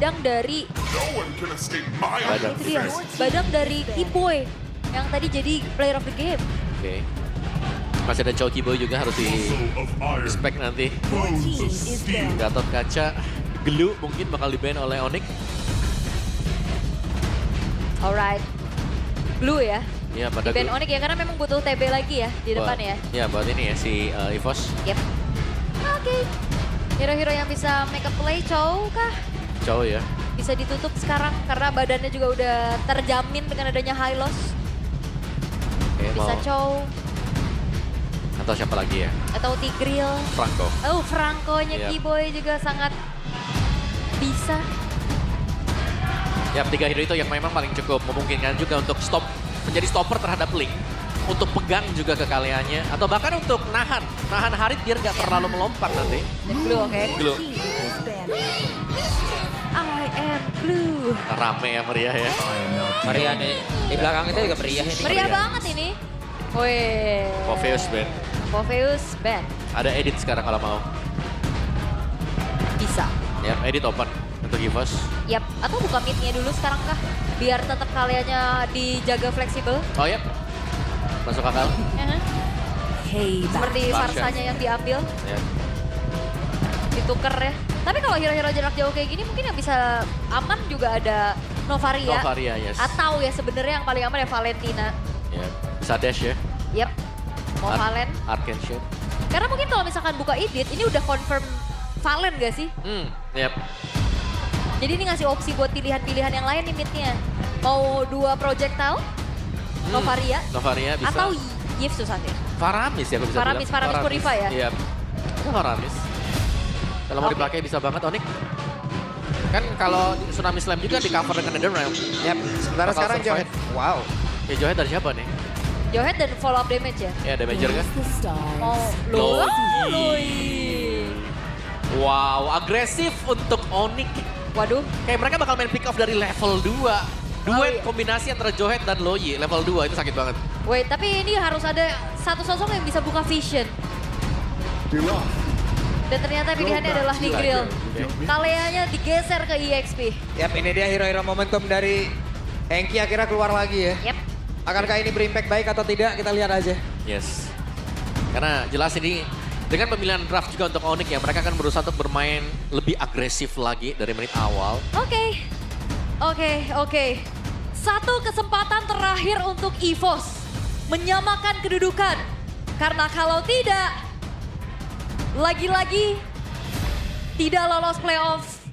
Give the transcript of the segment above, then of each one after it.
badang dari Badang. itu dia, badang dari Kiboy yang tadi jadi player of the game. Oke. Masih ada Chow Kiboy juga harus di respect nanti. Gatot Kaca, Glue mungkin bakal di-ban oleh Onyx. Alright, Blue ya. Iya, pada Di ban Glue. Onyx ya karena memang butuh TB lagi ya di depan ya. Iya, buat ini ya si EVOS. Yep. Oke. Hero-hero yang bisa make a play, Chow kah? Chow ya. Bisa ditutup sekarang karena badannya juga udah terjamin dengan adanya high loss. Oke, Bisa mau Chow atau siapa lagi ya? atau Tigreal. Franco. Oh, Franco-nya Yep. Kiboy juga sangat bisa. Ya, 3 hero itu yang memang paling cukup memungkinkan juga untuk menjadi stopper terhadap Link. Untuk pegang juga kekaliannya. Atau bahkan untuk nahan Harit biar nggak terlalu melompat nanti. Dan Blue, oke. Glue. I am Blue. Rame ya meriah ya. Meriah di belakang itu juga meriah ini. Meriah banget ini. Wih. Morpheus ban. Morpheus ban. Ada edit sekarang kalau mau. Bisa. Ya, edit open untuk EVOS. Yap, atau buka mid-nya dulu sekarang kah? Biar tetap kaliannya dijaga fleksibel. Oh ya, masuk akal. Seperti Barsha. Varsanya yang diambil, Ya. ditukar ya. Tapi kalau hero-hero jarak jauh kayak gini mungkin yang bisa aman juga ada Novaria. Novaria, yes. Atau ya sebenarnya yang paling aman ya Valentina. Ya, bisa dash ya. Yap, mau Valen. Arcane Shield. Karena mungkin kalau misalkan buka edit, ini udah confirm Valen gak sih? Yap. Jadi ini ngasih opsi buat pilihan-pilihan yang lain nih midnya. Mau 2 projectile, Novaria, Novaria bisa. atau Yves Susanti. Faramis ya kalau bisa Faramis, bilang. Faramis Purifier ya? Iya. Itu Faramis. Kalau mau Oke. dipakai bisa banget Onyx. Kan kalau di Tsunami Slam juga di cover dengan NetherRealm. Yap, sementara Bakal sekarang survive. Johet. Wow. Ya Johet dari siapa nih? Johet dan follow up damage ya? Ya Damager kan? Oh, Loyi. Wow, agresif untuk Onyx. Waduh, Kayak mereka bakal main pick off dari level 2. Duet iya. kombinasi antara Johet dan Loyi, level 2 itu sakit banget. wait, tapi ini harus ada satu sosok yang bisa buka vision. Dan ternyata pilihannya adalah Nigreal. Kaleanya digeser ke EXP. Yap, ini dia hero-hero momentum dari Hengki akhirnya keluar lagi ya. Yap. Akankah ini berimpact baik atau tidak? Kita lihat aja. Yes. Karena jelas ini dengan pemilihan draft juga untuk Onyx ya, mereka akan berusaha untuk bermain lebih agresif lagi dari menit awal. Oke. Satu kesempatan terakhir untuk EVOS menyamakan kedudukan. Karena kalau tidak, lagi-lagi tidak lolos playoff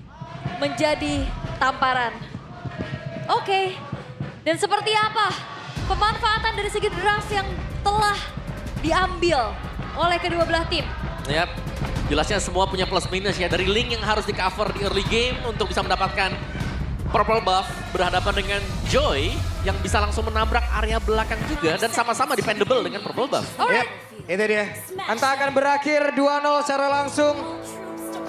menjadi tamparan. Oke, dan seperti apa pemanfaatan dari segi draft yang telah diambil oleh kedua belah tim? Yap, jelasnya semua punya plus minus ya. Dari Link yang harus di cover di early game untuk bisa mendapatkan purple buff, berhadapan dengan Joy yang bisa langsung menabrak area belakang juga dan sama-sama dependable dengan purple buff. Yap, itu dia. Entah akan berakhir 2-0 secara langsung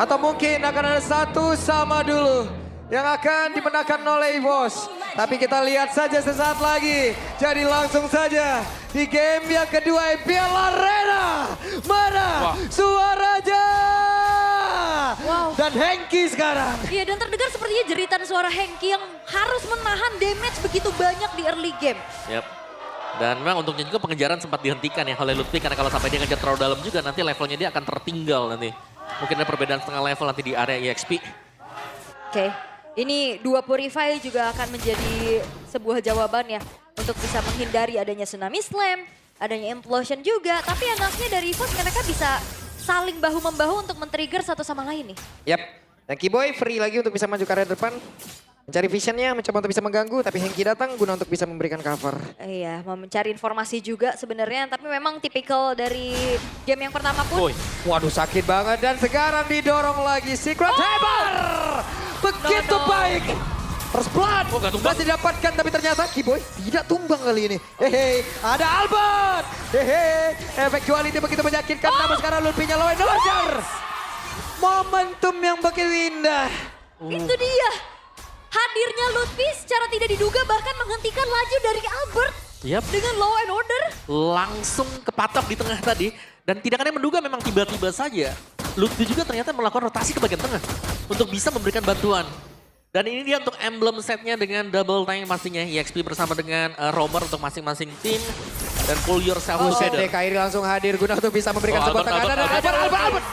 atau mungkin akan ada 1-1 dulu yang akan dimenangkan oleh EVOS. Tapi kita lihat saja sesaat lagi. Jadi langsung saja di game yang kedua IPL Arena. Mana suaranya? Wow. Dan Hengki sekarang. Iya, dan terdengar sepertinya jeritan suara Hengki yang harus menahan damage begitu banyak di early game. Yap. Dan memang untungnya juga pengejaran sempat dihentikan ya oleh Lutfi karena kalau sampai dia ngejar terlalu dalam juga nanti levelnya dia akan tertinggal nanti. Mungkin ada perbedaan setengah level nanti di area EXP. Oke, ini 2 Purify juga akan menjadi sebuah jawaban ya untuk bisa menghindari adanya Tsunami Slam, adanya Implosion juga. Tapi enaknya dari EVOS mereka bisa saling bahu-membahu untuk men-trigger satu sama lain nih. Yap, dan Kiboy free lagi untuk bisa maju ke area depan. Mencari visionnya, mencoba untuk bisa mengganggu, tapi Hengki datang guna untuk bisa memberikan cover. Iya, mau mencari informasi juga sebenarnya, tapi memang tipikal dari game yang pertama pun. Woi, Waduh sakit banget dan sekarang didorong lagi Secret Hammer. Begitu No. baik. First blood. Oh, nggak tumbang. Masih didapatkan tapi ternyata Kiboy tidak tumbang kali ini. Hehe, ada Albert. Hehe, eventuality begitu menyakitkan namun sekarang Lutfinya lawan Order. Momentum yang begitu indah. Itu dia. Hadirnya Lutfi secara tidak diduga bahkan menghentikan laju dari Albert yap. dengan Law and Order. Langsung kepatok di tengah tadi. Dan tidak ada yang menduga memang tiba-tiba saja. Lutfi juga ternyata melakukan rotasi ke bagian tengah. Untuk bisa memberikan bantuan. Dan ini dia untuk emblem setnya dengan double tank pastinya. EXP bersama dengan Romer untuk masing-masing tim. Dan pull yourself Buset together. deh, Kairi langsung hadir guna untuk bisa memberikan sebuah Albert, tekanan. Dan Albert.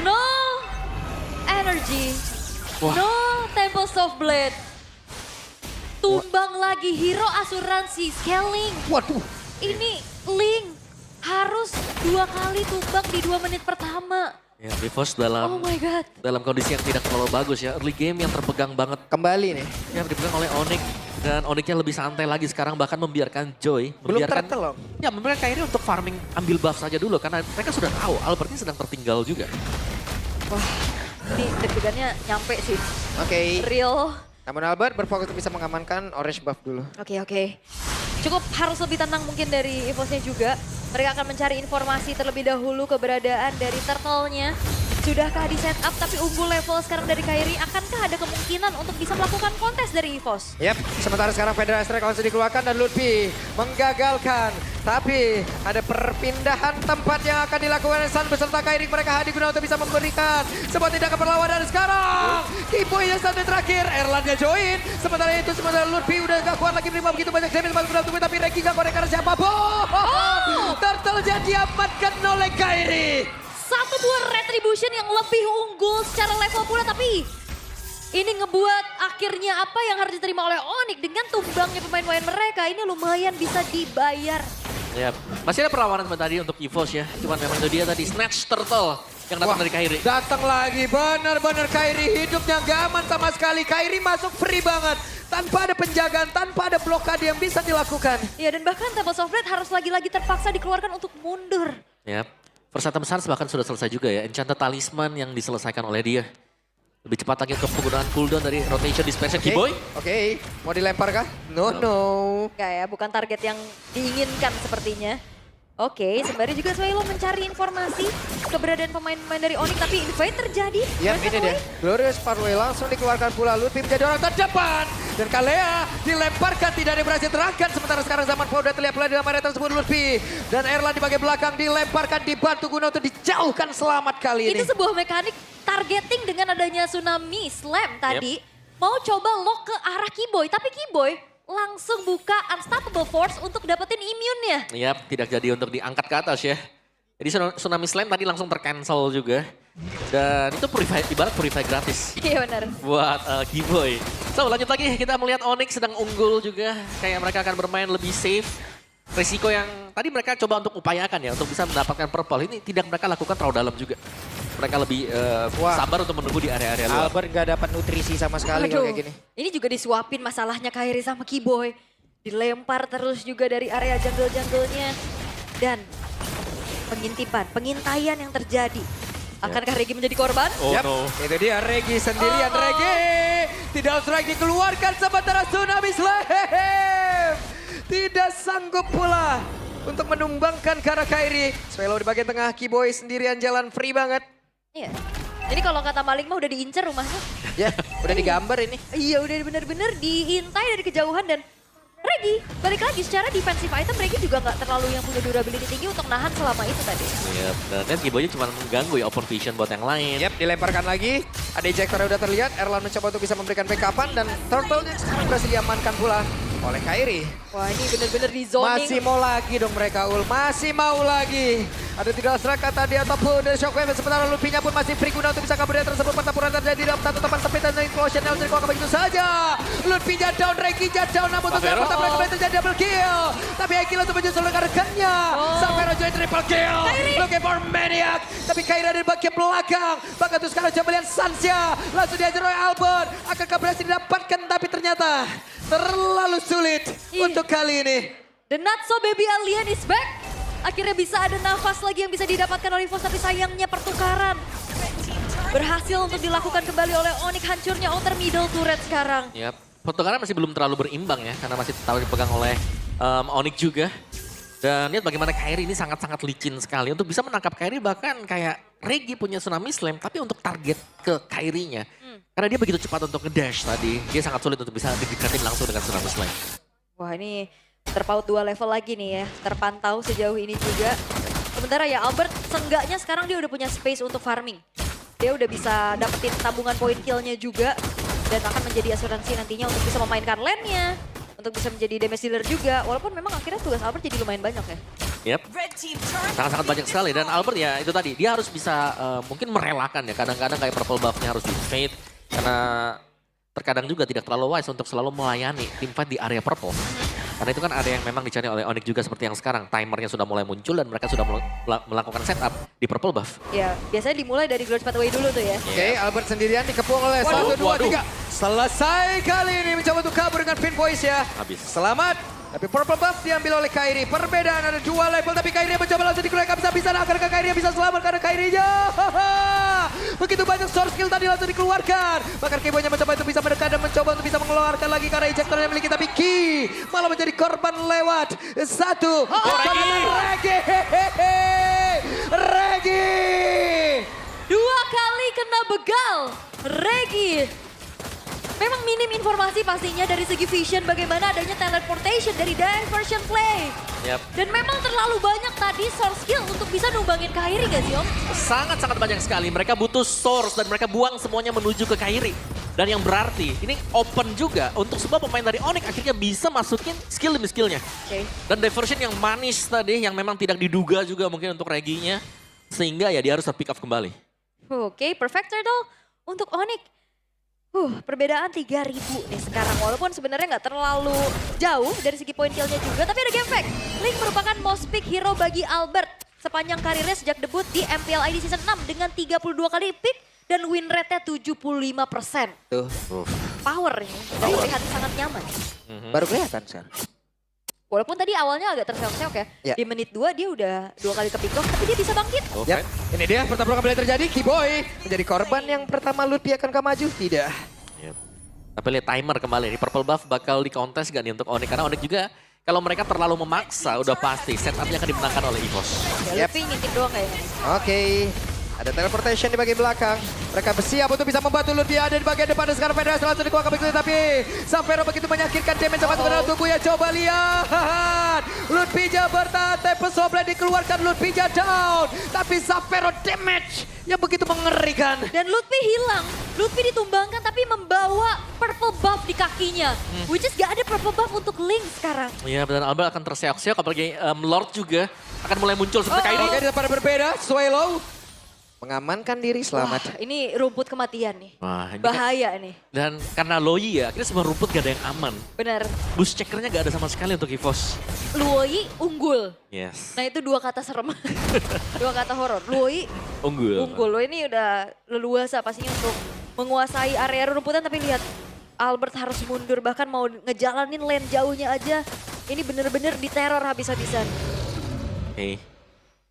No energy. Wah. No Tempest of Blade. Tumbang lagi hero asuransi scaling. Waduh. Ini Link harus 2 kali tumbang di 2 menit pertama. Ya, Rivos Oh my god. dalam kondisi yang tidak terlalu bagus ya. Early game yang terpegang banget. Kembali nih. Ya, dipegang oleh Onyx. Dan Onyxnya lebih santai lagi sekarang, bahkan membiarkan Joy. Belum membiarkan, turtle loh. Ya, membiarkan Kairi untuk farming ambil buff saja dulu. Karena mereka sudah tahu Albert ini sedang tertinggal juga. Wah, ini deg-degannya nyampe sih. Oke. Real. Namun Albert berfokus untuk bisa mengamankan orange buff dulu. Oke. Cukup harus lebih tenang mungkin dari EVOS-nya juga. Mereka akan mencari informasi terlebih dahulu keberadaan dari turtle-nya. Sudahkah di setup tapi unggul level sekarang dari Kairi, akankah ada kemungkinan untuk bisa melakukan kontes dari EVOS? Yap, sementara sekarang Federal Strike langsung dikeluarkan dan Lutfi menggagalkan. Tapi ada perpindahan tempat yang akan dilakukan San beserta Kairi. Mereka hadir guna untuk bisa memberikan sebuah tindakan perlawanan. Dan sekarang Kiboy yang sampai terakhir, Erlannya join. Sementara itu sementara Lutfi udah gak kuat lagi menerima begitu banyak damage masuk dalam tubuh. Tapi Regi gak korek karena siapapun. Turtle-nya diamankan oleh Kairi. Satu buah retribution yang lebih unggul secara level pula, tapi ini ngebuat akhirnya apa yang harus diterima oleh Onyx dengan tumbangnya pemain-pemain mereka. Ini lumayan bisa dibayar. Ya, masih ada perlawanan tadi untuk EVOS ya. Cuman memang itu dia tadi Snatch Turtle yang datang dari Kairi. Datang lagi, benar-benar Kairi hidupnya gak aman sama sekali. Kairi masuk free banget. Tanpa ada penjagaan, tanpa ada blokade yang bisa dilakukan. Ya, dan bahkan Tempest of Blade harus lagi-lagi terpaksa dikeluarkan untuk mundur. Ya, Versatile besar bahkan sudah selesai juga ya. Enchanted Talisman yang diselesaikan oleh dia. Lebih cepat lagi untuk penggunaan cooldown dari rotation dispersion Kiboy. Oke, mau dilempar kah? No. Enggak ya, bukan target yang diinginkan sepertinya. Oke, sembari juga Swelo mencari informasi keberadaan pemain-pemain dari Onyx, tapi invade terjadi. Yap, Mereka ini dia. away. Glorious Parway langsung dikeluarkan pula. Lutfi menjadi orang terdepan. Dan Kalea dilemparkan, tidak ada yang berhasil terangkat. Sementara sekarang zaman Paul udah terlihat pula di dalam area tersebut Lutfi. Dan Erlan di bagian belakang dilemparkan, dibantu guna untuk dijauhkan selamat kali ini. Itu sebuah mekanik targeting dengan adanya tsunami slam tadi. Mau coba lock ke arah Kiboy, tapi Kiboy langsung buka Unstoppable Force untuk dapetin immune-nya. Yap, tidak jadi untuk diangkat ke atas ya. Jadi Tsunami Slam tadi langsung tercancel juga. Dan itu purify, ibarat purify gratis Iya benar. buat Kiboy. So lanjut lagi, kita melihat Onyx sedang unggul juga. Kayak mereka akan bermain lebih safe. Risiko yang tadi mereka coba untuk upayakan ya, untuk bisa mendapatkan purple. Ini tidak mereka lakukan terlalu dalam juga. Mereka lebih sabar untuk menunggu di area-area luar. Albert gak dapat nutrisi sama sekali kalau kayak gini. Ini juga disuapin masalahnya Kairi sama Kiboy. Dilempar terus juga dari area jungle-junglenya. Dan pengintaian yang terjadi. Akankah Regi menjadi korban? Oh Yap, no. itu dia Regi sendirian. Regi tidak strike dikeluarkan sementara Tsunami Slam. Tidak sanggup pula untuk menumbangkan ke arah Kairi. Swelo di bagian tengah, Kiboy sendirian jalan free banget. Iya. Ini kalau kata Malik mah udah diincar rumahnya. Ya, udah digambar ini. Iya udah bener-bener diintai dari kejauhan dan Regi balik lagi secara defensive item Regi juga nggak terlalu yang punya durability tinggi untuk nahan selama itu tadi. Yap, dan Kiboy cuma mengganggu ya open vision buat yang lain. Yap, dilemparkan lagi. Ada ejector yang udah terlihat. Erlan mencoba untuk bisa memberikan backupan dan Turtle-nya sekarang berhasil diamankan pula oleh Kairi. Wah ini bener-bener di zoning. Masih mau lagi dong mereka Ul, masih mau lagi. Ada tidak seraka tadi ataupun dari Shockwave. Sementara Lutfi-nya pun masih free guna untuk bisa kabur dari tersebut. Pertempuran terjadi dalam satu tempat sempit dan Implosion Nail dikeluarkan begitu saja. Lutfi-nya down, Regi-nya down. Namun untuk pertempuran kembali terjadi double kill. Tapi Aikil untuk menyusul rekan-rekannya. Sampai Rojo triple kill. Looking for Maniac. Tapi Kairi ada di bagian belakang. Bahkan tuh sekarang coba lihat Sansya. Langsung diajar oleh Albert. Akankah berhasil didapatkan tapi ternyata terlalu sulit untuk kali ini. The Not So Baby Alien is back. Akhirnya bisa ada nafas lagi yang bisa didapatkan oleh EVOS, tapi sayangnya pertukaran berhasil untuk dilakukan kembali oleh Onyx. Hancurnya outer middle turret sekarang. Yap, pertukaran masih belum terlalu berimbang ya, karena masih tahu dipegang oleh Onyx juga. Dan lihat bagaimana Kairi ini sangat-sangat licin sekali untuk bisa menangkap Kairi, bahkan kayak Regi punya Tsunami Slam, tapi untuk target ke Kairinya. Karena dia begitu cepat untuk ngedash tadi, dia sangat sulit untuk bisa didekatin langsung dengan Tsunami Slam. Wah ini terpaut 2 level lagi nih ya, terpantau sejauh ini juga. Sementara ya Albert seenggaknya sekarang dia udah punya space untuk farming. dia udah bisa dapetin tabungan poin killnya juga. Dan akan menjadi asuransi nantinya untuk bisa memainkan lane-nya. Untuk bisa menjadi damage dealer juga. Walaupun memang akhirnya tugas Albert jadi lumayan banyak ya. Yep. Sangat-sangat banyak sekali. Dan Albert ya itu tadi, dia harus bisa mungkin merelakan ya. Kadang-kadang kayak purple buff-nya harus di-fade. Karena terkadang juga tidak terlalu wise untuk selalu melayani team fight di area purple. Karena itu kan ada yang memang dicari oleh Onyx juga seperti yang sekarang. Timernya sudah mulai muncul dan mereka sudah melakukan setup di purple buff. Ya, biasanya dimulai dari Glorious Pathway dulu tuh ya. Oke, Albert sendirian dikepung oleh 1, 2, 3. Selesai kali ini mencoba untuk kabur dengan pin voice ya. Habis. Selamat. Tapi purple buff diambil oleh Kairi. Perbedaan ada 2 level tapi Kairi mencoba langsung dikeluarkan bisa-bisa. Akhirnya Kairi bisa selamat karena Kairinya. Begitu banyak source skill tadi langsung dikeluarkan. Bahkan Kibonya mencoba untuk bisa mendekat dan mencoba untuk bisa mengeluarkan lagi karena ejector yang miliki. Tapi Ki malah menjadi korban lewat. 1. Regi. 2 kali kena begal. Regi. Memang minim informasi pastinya dari segi vision bagaimana adanya teleportation dari diversion play. Yep. Dan memang terlalu banyak tadi source skill untuk bisa numbangin Kairi gak sih Om? Sangat-sangat banyak sekali. Mereka butuh source dan mereka buang semuanya menuju ke Kairi. Dan yang berarti ini open juga untuk semua pemain dari Onyx akhirnya bisa masukin skill demi skillnya. Oke. Dan diversion yang manis tadi yang memang tidak diduga juga mungkin untuk Reginya. Sehingga ya dia harus pick up kembali. Oke, perfect turtle untuk Onyx. Perbedaan 3.000 nih sekarang. Walaupun sebenarnya nggak terlalu jauh dari segi poin killnya juga. Tapi ada game fact. Link merupakan most pick hero bagi Albert. Sepanjang karirnya sejak debut di MPL ID Season 6 dengan 32 kali pick. Dan win rate-nya 75%. Tuh. Power ini. Jadi terlihat sangat nyaman. Baru kelihatan sekarang. Walaupun tadi awalnya agak terseok-seok ya. Ya. Di menit 2 dia udah 2 kali ke pick off. Tapi dia bisa bangkit. Oke. Yap, ini dia pertarungan kembali terjadi. Kiboy menjadi korban yang pertama Lutfi akan maju. Tidak. Yep. Tapi lihat timer kembali. Ini purple buff bakal di contest gak nih untuk Onyx. Karena Onyx juga kalau mereka terlalu memaksa udah pasti setupnya akan dimenangkan oleh EVOS. Ya, Luffy ngintip doang kayaknya. Oke. Ada teleportation di bagian belakang. Mereka bersiap untuk bisa membantu Lutfi ada di bagian depan. Dan sekarang Federasi langsung dikeluarkan begitu. Tapi Savero begitu menyakitkan damage sama ke dalam tubuhnya. Coba lihat. Lutfi bertahan. Tempest Blade dikeluarkan. Lutfi down. Tapi Savero damage yang begitu mengerikan. Dan Lutfi hilang. Lutfi ditumbangkan tapi membawa purple buff di kakinya. Which is gak ada purple buff untuk Link sekarang. Iya benar, Albert akan terseok-seok. Apalagi Lord juga akan mulai muncul seperti Kairi. Oke, daripada berbeda. Swallow mengamankan diri selamat. Wah, ini rumput kematian nih. Wah, ini Bahaya nih. Dan karena Loi ya, akhirnya semua rumput gak ada yang aman. Benar. Boost checkernya gak ada sama sekali untuk EVOS. Luoi unggul. Yes. Nah itu 2 kata serem. 2 kata horor. Luoi Unggul. unggul. Lo ini udah leluasa pastinya untuk menguasai area rumputan. Tapi lihat Albert harus mundur. Bahkan mau ngejalanin lane jauhnya aja. Ini bener-bener diteror habis-habisan. Oke.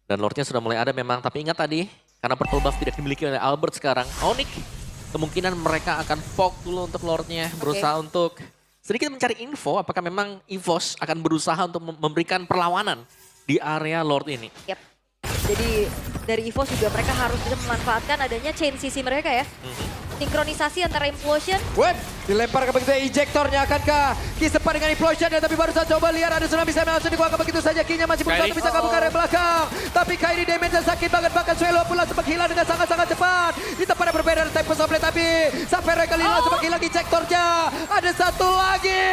Dan Lordnya sudah mulai ada memang. Tapi ingat tadi, karena purple buff tidak dimiliki oleh Albert sekarang. Onyx kemungkinan mereka akan poke dulu untuk Lordnya. Berusaha untuk sedikit mencari info apakah memang EVOS akan berusaha untuk memberikan perlawanan di area Lord ini. Yap. Jadi dari EVOS juga mereka harus bisa memanfaatkan adanya chain CC mereka ya. Sinkronisasi antara Implosion. What? Dilempar ke begitu ejektornya akankah Ki sempat dengan implosion ya, tapi barusan coba lihat ada tsunami bisa langsung dikeluarkan begitu saja. Kinya masih berusaha untuk bisa kabur ke area belakang. Tapi Kairi damage-nya sakit banget, bahkan Swallow pula sempat hilang dengan sangat-sangat cepat. Di tempat yang berbeda ada Tempest Blade, tapi Savero kali ini sempat hilang ejektornya. Ada satu lagi.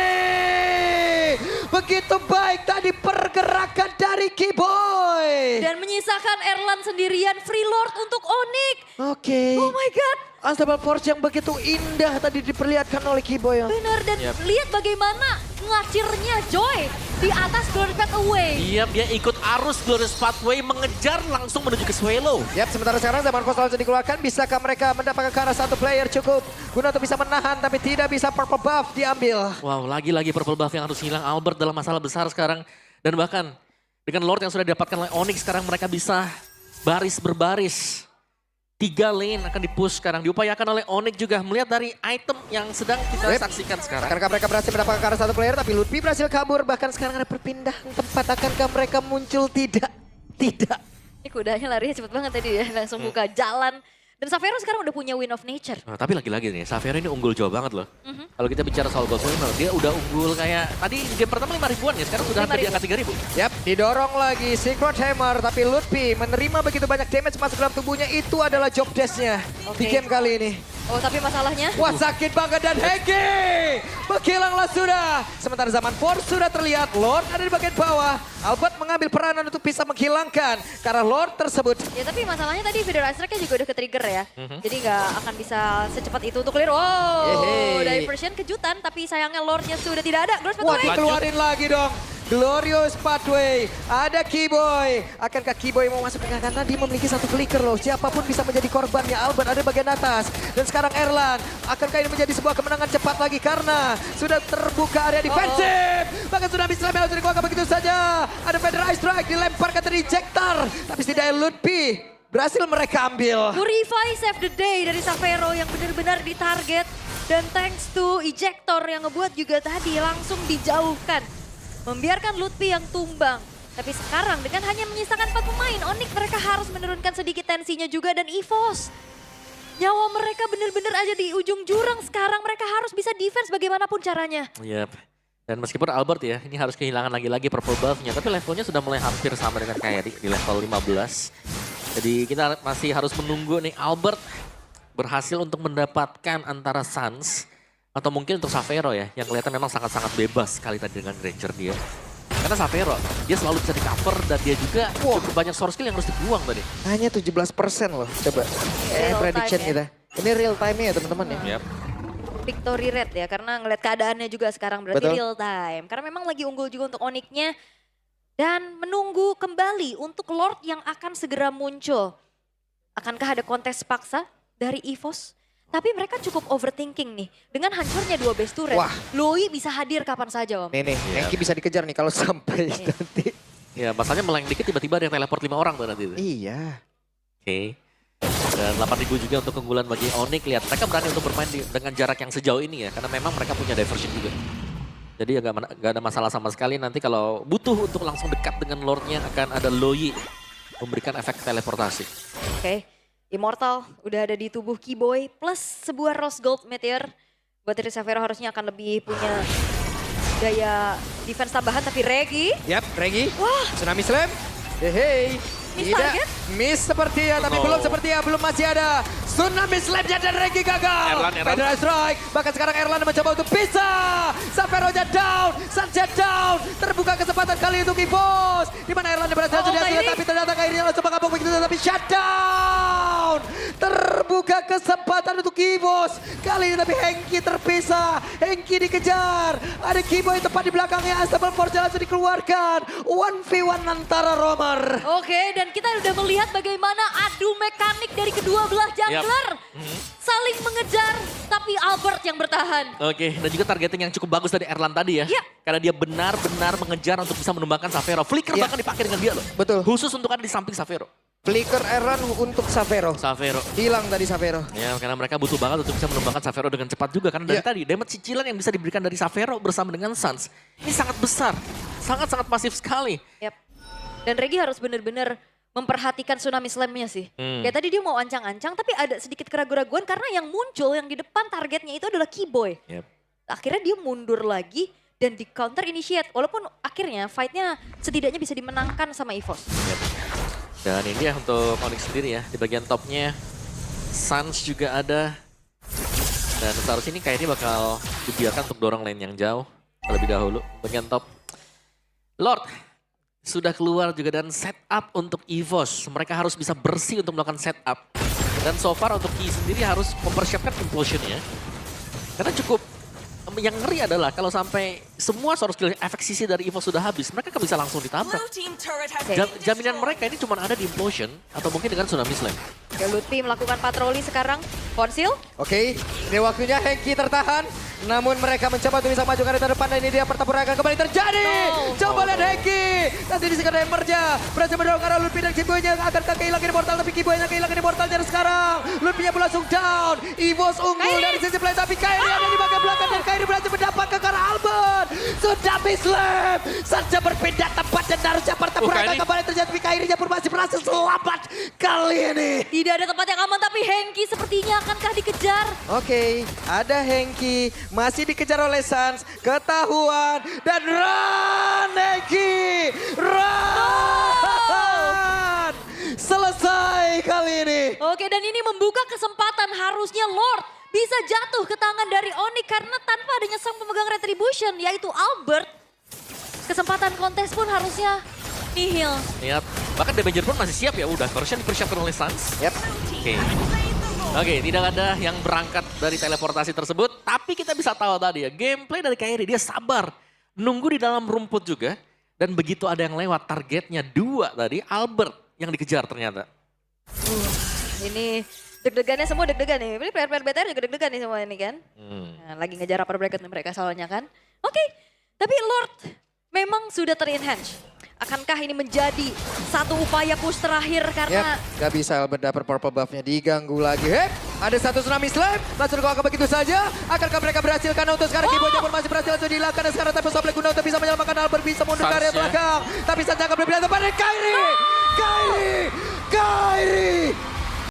Begitu baik tadi pergerakan dari Kiboy. Dan menyisakan Erlan sendirian free lord untuk Onyx. Oke. Oh my god. Unstable Force yang begitu indah tadi diperlihatkan oleh Kiboy. Benar, dan Yep. lihat bagaimana ngacirnya Joy di atas Glorious Pathway. Iya, dia ikut arus Glorious Pathway mengejar langsung menuju ke Swallow. Yap, sementara sekarang zaman Force langsung dikeluarkan. Bisakah mereka mendapatkan ke arah satu player cukup guna untuk bisa menahan, tapi tidak bisa purple buff diambil. Wow, lagi-lagi purple buff yang harus hilang. Albert dalam masalah besar sekarang. Dan bahkan dengan Lord yang sudah didapatkan oleh Onyx, sekarang mereka bisa baris berbaris. 3 lane akan di-push sekarang. Diupayakan oleh Onyx juga melihat dari item yang sedang kita saksikan sekarang. Akankah mereka berhasil mendapatkan ke arah satu player, tapi Lutfi berhasil kabur. Bahkan sekarang ada perpindahan tempat. Akankah mereka muncul? Tidak. Tidak. Ini kudanya larinya cepet banget tadi ya, langsung buka jalan. Dan Xavero sekarang udah punya Win of Nature. Nah, tapi lagi-lagi nih, Xavero ini unggul jauh banget loh. Kalau kita bicara soal gold winner, dia udah unggul kayak tadi game pertama 5 ribuan ya, sekarang udah hampir di angka 3 ribu. Yap, didorong lagi Secret Hammer, tapi Lutfi menerima begitu banyak damage masuk dalam tubuhnya. Itu adalah job desk-nya di game kali ini. Oh tapi masalahnya? Wah sakit banget dan Hengki menghilanglah sudah. Sementara Zaman Force sudah terlihat, Lord ada di bagian bawah. Albert mengambil peranan untuk bisa menghilangkan karena Lord tersebut. Ya tapi masalahnya tadi Feeder Strike-nya juga udah ke-trigger ya. Jadi nggak akan bisa secepat itu untuk clear. Wow, diversion kejutan tapi sayangnya Lord-nya sudah tidak ada. Glorious Wah Pathway. dikeluarin lagi dong. Glorious Pathway, ada Keyboy. Akankah Keyboy mau masuk ke karena dia memiliki satu flicker loh. Siapapun bisa menjadi korbannya. Albert ada di bagian atas. Dan sekarang Erlan, akankah ini menjadi sebuah kemenangan cepat lagi karena sudah terbuka area defensif. Bahkan sudah bisa harus dikeluarkan begitu saja. Ada Feather Ice Strike dilemparkan ke ejector. Tapi setidaknya Lutfi berhasil mereka ambil. Purify save the day dari Xavero yang benar-benar ditarget. Dan thanks to ejector yang ngebuat juga tadi langsung dijauhkan. Membiarkan Lutfi yang tumbang. Tapi sekarang dengan hanya menyisakan 4 pemain, Onyx mereka harus menurunkan sedikit tensinya juga dan EVOS. Nyawa mereka benar-benar aja di ujung jurang sekarang. Mereka harus bisa defense bagaimanapun caranya. Yap. Dan meskipun Albert ya, ini harus kehilangan lagi-lagi purple buff-nya. Tapi levelnya sudah mulai hampir sama dengan Kairi di level 15. Jadi kita masih harus menunggu nih Albert berhasil untuk mendapatkan antara Suns. Atau mungkin untuk Xavero ya, yang kelihatan memang sangat-sangat bebas sekali tadi dengan Ranger dia. Karena Xavero, dia selalu bisa di cover dan dia juga cukup banyak source skill yang harus dibuang tadi. Hanya 17% loh, coba. Prediction time, kita. Ini real time ya teman-teman ya. Yap. Victory rate ya, karena ngeliat keadaannya juga sekarang berarti Betul. real time. Karena memang lagi unggul juga untuk Onyx-nya. Dan menunggu kembali untuk Lord yang akan segera muncul. Akankah ada kontes paksa dari EVOS? Tapi mereka cukup overthinking nih. Dengan hancurnya 2 base turret, Wah. Loi bisa hadir kapan saja Om. Nih, Hengki bisa dikejar nih kalau sampai nanti. Ya masalahnya meleng dikit tiba-tiba ada yang teleport 5 orang tuh nanti. Iya. Oke. Dan 8.000 juga untuk keunggulan bagi Onyx. Lihat mereka berani untuk bermain dengan jarak yang sejauh ini ya. Karena memang mereka punya diversion juga. Jadi ya gak ada masalah sama sekali. Nanti kalau butuh untuk langsung dekat dengan Lordnya akan ada Loi memberikan efek teleportasi. Oke. Immortal udah ada di tubuh Keyboy plus sebuah Rose Gold Meteor. Buat dari Xavero harusnya akan lebih punya daya defense tambahan. Tapi Regi, Yap, Regi. wah Tsunami Slam. Hey. Miss Tidak target? miss sepertinya, tapi No. belum sepertinya, belum masih ada. Tsunami Slam-nya dan Regi gagal. Erlan. Feather Strike, bahkan sekarang Erlan mencoba untuk bisa. Xavero-nya down, Sunset down. Terbuka kesempatan kali untuk EVOS. Di mana Erlan berhasil sudah Kairi. tapi ternyata Kairi langsung mengabung begitu, tapi shutdown. Terbuka kesempatan untuk EVOS. Kali ini tapi Hengki terpisah. Hengki dikejar. Ada Keyboy tepat di belakangnya. Unstable Force langsung dikeluarkan. 1v1 antara Romer. Oke, dan kita udah melihat bagaimana adu mekanik dari kedua belah jungler. Saling mengejar, tapi Albert yang bertahan. Oke, dan juga targeting yang cukup bagus dari Erlan tadi ya. Iya. Karena dia benar-benar mengejar untuk bisa menumbangkan Xavero. Flicker Iya. bahkan dipakai dengan dia loh. Betul. Khusus untuk ada di samping Xavero. Flicker Erlan untuk Xavero. Xavero. Hilang tadi Xavero. Ya, karena mereka butuh banget untuk bisa menumbangkan Xavero dengan cepat juga. Karena dari Iya. tadi, damage cicilan yang bisa diberikan dari Xavero bersama dengan Suns. Ini sangat besar. Sangat-sangat masif sekali. Yap. Dan Regi harus benar-benar memperhatikan Tsunami Slam-nya sih. Kayak tadi dia mau ancang-ancang, tapi ada sedikit keraguan-keraguan karena yang muncul, yang di depan targetnya itu adalah Keyboy. Yep. Akhirnya dia mundur lagi dan di counter initiate. Walaupun akhirnya fight-nya setidaknya bisa dimenangkan sama EVOS. Dan ini ya untuk Onyx sendiri ya. Di bagian topnya, Suns juga ada. Dan seharusnya ini kayaknya bakal dibiarkan untuk dorong lane yang jauh. Terlebih dahulu, bagian top. Lord sudah keluar juga dan setup untuk EVOS. Mereka harus bisa bersih untuk melakukan setup. Dan so far untuk Ki sendiri harus mempersiapkan implosion-nya. Karena cukup, yang ngeri adalah kalau sampai semua source skill efek sisi dari EVOS sudah habis, mereka kan bisa langsung ditabrak. Jaminan mereka ini cuma ada di implosion atau mungkin dengan Tsunami Slam. Oke, Lutfi melakukan patroli sekarang. Konsil. Oke, ini waktunya Hengki tertahan. Namun mereka mencoba untuk bisa maju ke depan dan ini dia pertempuran kembali terjadi. Coba lihat Hengki. Nanti di sekitar Emberja. Berhasil mendorong arah Lutfi dan Keyboy-nya akan kehilangan immortal. Tapi Keyboy-nya kehilangan immortalnya sekarang. Lutfi-nya pun langsung down. EVOS unggul dari sisi play. Tapi Kairi ada di bagian belakang dan Kairi berhasil mendapat ke arah Albert. Tsunami Slam saja berpindah tempat dan harusnya pertempuran Kairi. kembali terjadi. Kairinya pun masih berhasil selamat kali ini. Tidak ada tempat yang aman tapi Hengki sepertinya akankah dikejar? Oke, ada Hengki masih dikejar oleh Sans, ketahuan dan run Hengki, run! Selesai kali ini. Oke, dan ini membuka kesempatan harusnya Lord bisa jatuh ke tangan dari Onyx karena tanpa adanya sang pemegang Retribution yaitu Albert. Kesempatan kontes pun harusnya nihil. Lihat, bahkan Damager pun masih siap ya. Udah, Torsion dipersiapkan oleh Sans. Yap. Oke, tidak ada yang berangkat dari teleportasi tersebut. Tapi kita bisa tahu tadi ya, gameplay dari Kairi, dia sabar. Nunggu di dalam rumput juga. Dan begitu ada yang lewat, targetnya 2 tadi, Albert yang dikejar ternyata. Ini deg-degannya semua deg-degan nih. Ini player-player BTR juga deg-degan nih semua ini kan. Nah, lagi ngejar upper bracket nih mereka soalnya kan. Oke, tapi Lord memang sudah ter-enhance. Akankah ini menjadi satu upaya push terakhir karena... Yap, gak bisa Albert dapat purple buff-nya, diganggu lagi. Hep, ada satu Tsunami Slam, langsung dikolokkan begitu saja. Akankah mereka berhasil? Karena untuk sekarang keyboardnya pun masih berhasil untuk dilakukan. Dan sekarang Tempest Oblek guna untuk bisa menyelamatkan Albert, bisa mundur ke area Sans-nya. belakang. Tapi saja akan berpindah tempat dari Kairi! Kairi! Kairi!